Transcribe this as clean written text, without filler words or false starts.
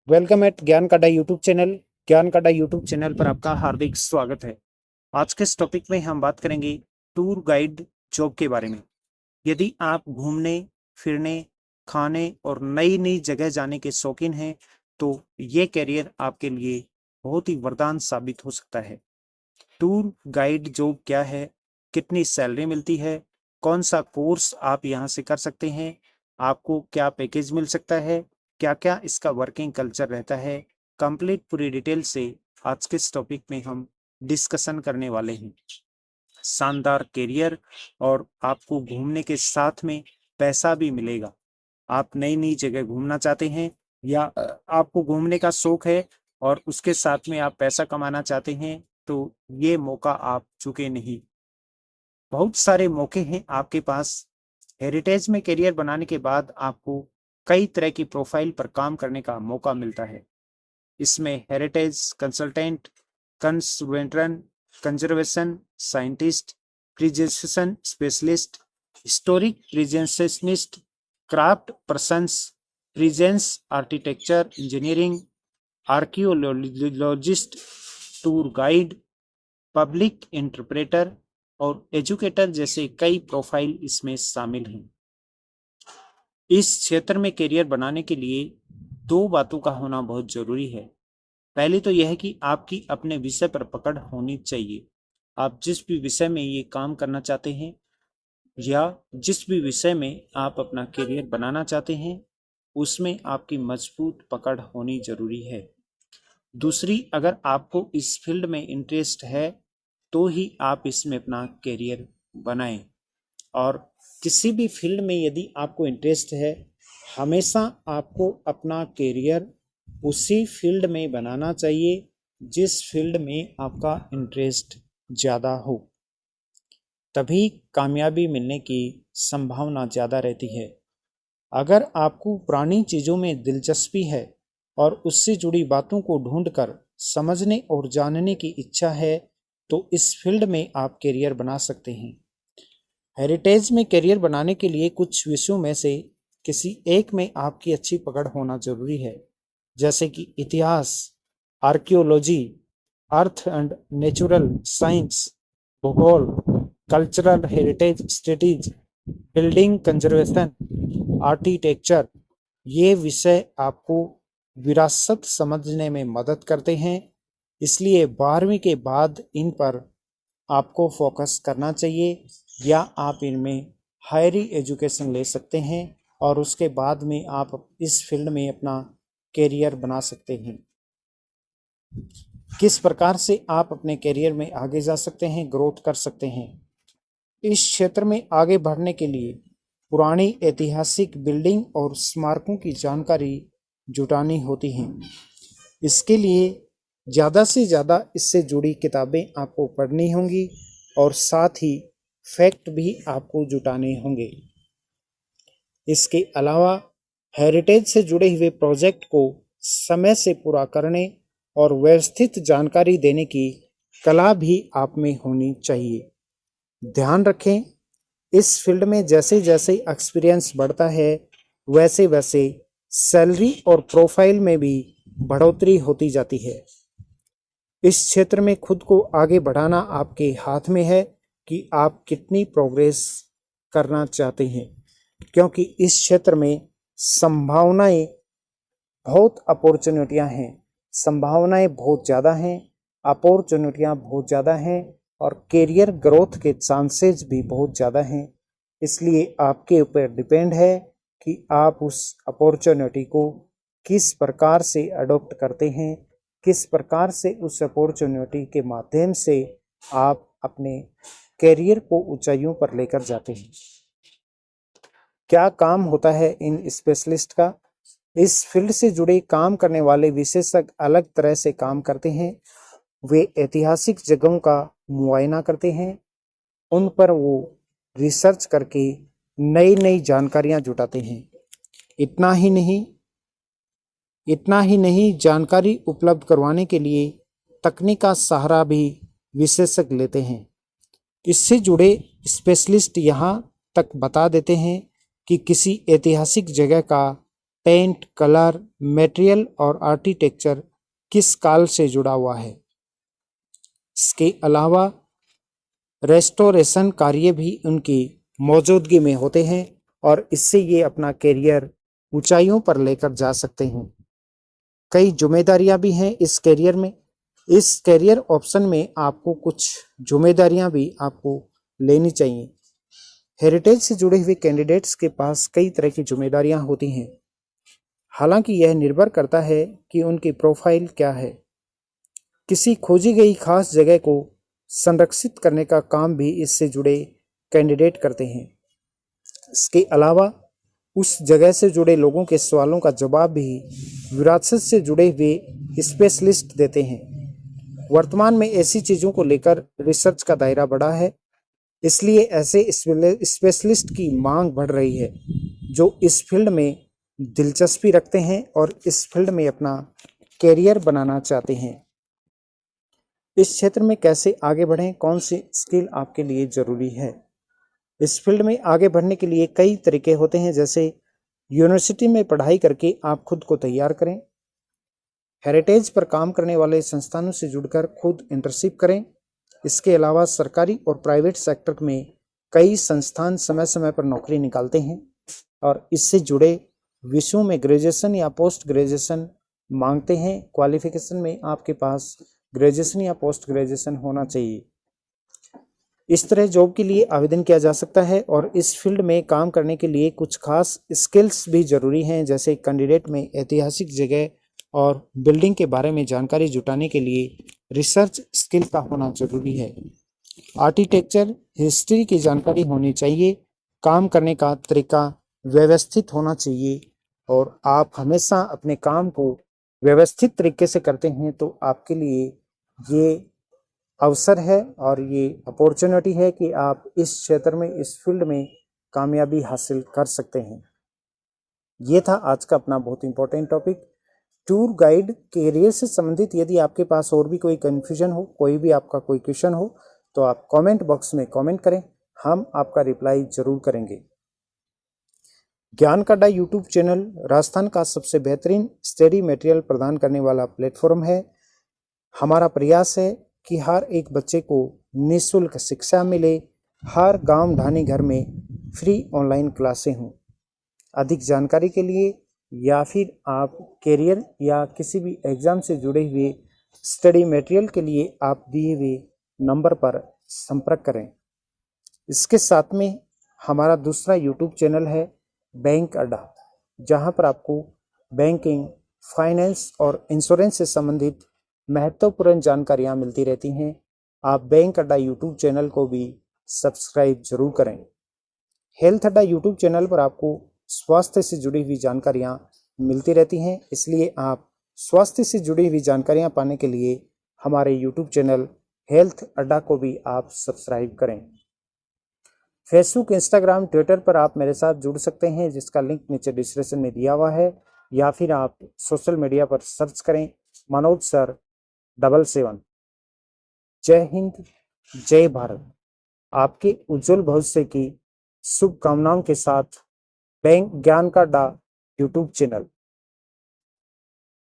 Welcome eight ज्ञान काटा YouTube channel. ज्ञान काटा यूट्यूब चैनल पर आपका हार्दिक स्वागत है। आज के इस टॉपिक में हम बात करेंगे टूर गाइड जॉब के बारे में। यदि आप घूमने फिरने, खाने और नई नई जगह जाने के शौकीन हैं तो ये करियर आपके लिए बहुत ही वरदान साबित हो सकता है। टूर गाइड जॉब क्या है, कितनी सैलरी मिलती है, कौन सा कोर्स आप यहाँ से कर सकते हैं, आपको क्या पैकेज मिल सकता है, क्या क्या इसका वर्किंग कल्चर रहता है, कंप्लीट पूरी डिटेल से आज के इस टॉपिक में हम डिस्कशन करने वाले हैं। शानदार करियर और आपको घूमने के साथ में पैसा भी मिलेगा। आप नई नई जगह घूमना चाहते हैं या आपको घूमने का शौक है और उसके साथ में आप पैसा कमाना चाहते हैं तो ये मौका आप चूके नहीं। बहुत सारे मौके हैं आपके पास। हेरिटेज में करियर बनाने के बाद आपको कई तरह की प्रोफाइल पर काम करने का मौका मिलता है। इसमें heritage consultant, conservator, conservation scientist, preservation specialist, historic preservationist, craft persons, presence architecture engineering, archaeologist, tour guide, public interpreter और एजुकेटर जैसे कई प्रोफाइल इसमें शामिल हैं। इस क्षेत्र में करियर बनाने के लिए दो बातों का होना बहुत जरूरी है। पहली तो यह है कि आपकी अपने विषय पर पकड़ होनी चाहिए। आप जिस भी विषय में ये काम करना चाहते हैं या जिस भी विषय में आप अपना करियर बनाना चाहते हैं उसमें आपकी मजबूत पकड़ होनी जरूरी है। दूसरी, अगर आपको इस फील्ड में इंटरेस्ट है तो ही आप इसमें अपना करियर बनाएं। और किसी भी फील्ड में यदि आपको इंटरेस्ट है, हमेशा आपको अपना करियर उसी फील्ड में बनाना चाहिए जिस फील्ड में आपका इंटरेस्ट ज़्यादा हो। तभी कामयाबी मिलने की संभावना ज़्यादा रहती है। अगर आपको पुरानी चीज़ों में दिलचस्पी है और उससे जुड़ी बातों को ढूंढकर समझने और जानने की इच्छा है तो इस फील्ड में आप करियर बना सकते हैं। हेरिटेज में करियर बनाने के लिए कुछ विषयों में से किसी एक में आपकी अच्छी पकड़ होना जरूरी है, जैसे कि इतिहास, archaeology, earth and natural science, भूगोल, cultural heritage studies, building conservation, architecture. ये विषय आपको विरासत समझने में मदद करते हैं, इसलिए 12वीं के बाद इन पर आपको फोकस करना चाहिए या आप इनमें हायर एजुकेशन ले सकते हैं और उसके बाद में आप इस फील्ड में अपना करियर बना सकते हैं। किस प्रकार से आप अपने करियर में आगे जा सकते हैं, ग्रोथ कर सकते हैं। इस क्षेत्र में आगे बढ़ने के लिए पुरानी ऐतिहासिक बिल्डिंग और स्मारकों की जानकारी जुटानी होती है। इसके लिए ज़्यादा से ज़्यादा इससे जुड़ी किताबें आपको पढ़नी होंगी और साथ ही फैक्ट भी आपको जुटाने होंगे। इसके अलावा हेरिटेज से जुड़े हुए प्रोजेक्ट को समय से पूरा करने और व्यवस्थित जानकारी देने की कला भी आप में होनी चाहिए। ध्यान रखें, इस फील्ड में जैसे जैसे एक्सपीरियंस बढ़ता है वैसे वैसे सैलरी और प्रोफाइल में भी बढ़ोतरी होती जाती है। इस क्षेत्र में खुद को आगे बढ़ाना आपके हाथ में है कि आप कितनी प्रोग्रेस करना चाहते हैं, क्योंकि इस क्षेत्र में संभावनाएं बहुत अपॉर्चुनिटियां हैं, संभावनाएं बहुत ज़्यादा हैं, अपॉर्चुनिटियां बहुत ज़्यादा हैं और करियर ग्रोथ के चांसेस भी बहुत ज़्यादा हैं। इसलिए आपके ऊपर डिपेंड है कि आप उस अपॉर्चुनिटी को किस प्रकार से अडॉप्ट करते हैं, किस प्रकार से उस अपॉर्चुनिटी के माध्यम से आप अपने करियर को ऊंचाइयों पर लेकर जाते हैं। क्या काम होता है इन स्पेशलिस्ट का? इस फील्ड से जुड़े काम करने वाले विशेषज्ञ अलग तरह से काम करते हैं। वे ऐतिहासिक जगहों का मुआयना करते हैं, उन पर वो रिसर्च करके नई नई जानकारियां जुटाते हैं। इतना ही नहीं, जानकारी उपलब्ध करवाने के लिए तकनीक का सहारा भी विशेषज्ञ लेते हैं। इससे जुड़े स्पेशलिस्ट यहाँ तक बता देते हैं कि किसी ऐतिहासिक जगह का पेंट, कलर, मटेरियल और आर्किटेक्चर किस काल से जुड़ा हुआ है। इसके अलावा रेस्टोरेशन कार्य भी उनकी मौजूदगी में होते हैं और इससे ये अपना करियर ऊंचाइयों पर लेकर जा सकते हैं। कई जिम्मेदारियां भी हैं इस करियर में। इस करियर ऑप्शन में आपको कुछ जिम्मेदारियां भी आपको लेनी चाहिए। हेरिटेज से जुड़े हुए कैंडिडेट्स के पास कई तरह की जिम्मेदारियां होती हैं। हालांकि यह निर्भर करता है कि उनकी प्रोफाइल क्या है। किसी खोजी गई खास जगह को संरक्षित करने का काम भी इससे जुड़े कैंडिडेट करते हैं। इसके अलावा उस जगह से जुड़े लोगों के सवालों का जवाब भी विरासत से जुड़े हुए स्पेशलिस्ट देते हैं। वर्तमान में ऐसी चीज़ों को लेकर रिसर्च का दायरा बढ़ा है, इसलिए ऐसे स्पेशलिस्ट की मांग बढ़ रही है जो इस फील्ड में दिलचस्पी रखते हैं और इस फील्ड में अपना कैरियर बनाना चाहते हैं। इस क्षेत्र में कैसे आगे बढ़ें, कौन सी स्किल आपके लिए ज़रूरी है। इस फील्ड में आगे बढ़ने के लिए कई तरीके होते हैं, जैसे यूनिवर्सिटी में पढ़ाई करके आप खुद को तैयार करें, हेरिटेज पर काम करने वाले संस्थानों से जुड़कर खुद इंटर्नशिप करें। इसके अलावा सरकारी और प्राइवेट सेक्टर में कई संस्थान समय समय पर नौकरी निकालते हैं और इससे जुड़े विषयों में ग्रेजुएशन या पोस्ट ग्रेजुएशन मांगते हैं। क्वालिफिकेशन में आपके पास ग्रेजुएशन या पोस्ट ग्रेजुएशन होना चाहिए। इस तरह जॉब के लिए आवेदन किया जा सकता है और इस फील्ड में काम करने के लिए कुछ खास स्किल्स भी ज़रूरी हैं, जैसे कैंडिडेट में ऐतिहासिक जगह और बिल्डिंग के बारे में जानकारी जुटाने के लिए रिसर्च स्किल का होना जरूरी है। आर्किटेक्चर, हिस्ट्री की जानकारी होनी चाहिए। काम करने का तरीका व्यवस्थित होना चाहिए और आप हमेशा अपने काम को व्यवस्थित तरीके से करते हैं तो आपके लिए ये अवसर है और ये अपॉर्चुनिटी है कि आप इस क्षेत्र में, इस फील्ड में कामयाबी हासिल कर सकते हैं। ये था आज का अपना बहुत important topic, tour guide career से संबंधित। यदि आपके पास और भी कोई कन्फ्यूजन हो, कोई भी आपका कोई क्वेश्चन हो, तो आप कमेंट बॉक्स में कमेंट करें, हम आपका रिप्लाई जरूर करेंगे। ज्ञान का अड्डा यूट्यूब चैनल राजस्थान का सबसे बेहतरीन स्टडी मटेरियल प्रदान करने वाला प्लेटफॉर्म है। हमारा प्रयास है कि हर एक बच्चे को निःशुल्क शिक्षा मिले, हर गांव ढाणी घर में फ्री ऑनलाइन क्लासें हों। अधिक जानकारी के लिए या फिर आप कैरियर या किसी भी एग्ज़ाम से जुड़े हुए स्टडी मटेरियल के लिए आप दिए हुए नंबर पर संपर्क करें। इसके साथ में हमारा दूसरा यूट्यूब चैनल है बैंक अड्डा, जहां पर आपको बैंकिंग, फाइनेंस और इंश्योरेंस से संबंधित महत्वपूर्ण जानकारियां मिलती रहती हैं। आप बैंक अड्डा यूट्यूब चैनल को भी सब्सक्राइब जरूर करें। हेल्थ अड्डा यूट्यूब चैनल पर आपको स्वास्थ्य से जुड़ी हुई जानकारियां मिलती रहती हैं, इसलिए आप स्वास्थ्य से जुड़ी हुई जानकारियां पाने के लिए हमारे यूट्यूब चैनल हेल्थ अड्डा को भी आप सब्सक्राइब करें। फेसबुक, इंस्टाग्राम, ट्विटर पर आप मेरे साथ जुड़ सकते हैं, जिसका लिंक नीचे डिस्क्रिप्शन में दिया हुआ है, या फिर आप सोशल मीडिया पर सर्च करें मनोज सर 77। जय हिंद, जय भारत। आपके उज्जवल भविष्य की शुभकामनाओं के साथ बैंक ज्ञान का अड्डा यूट्यूब चैनल।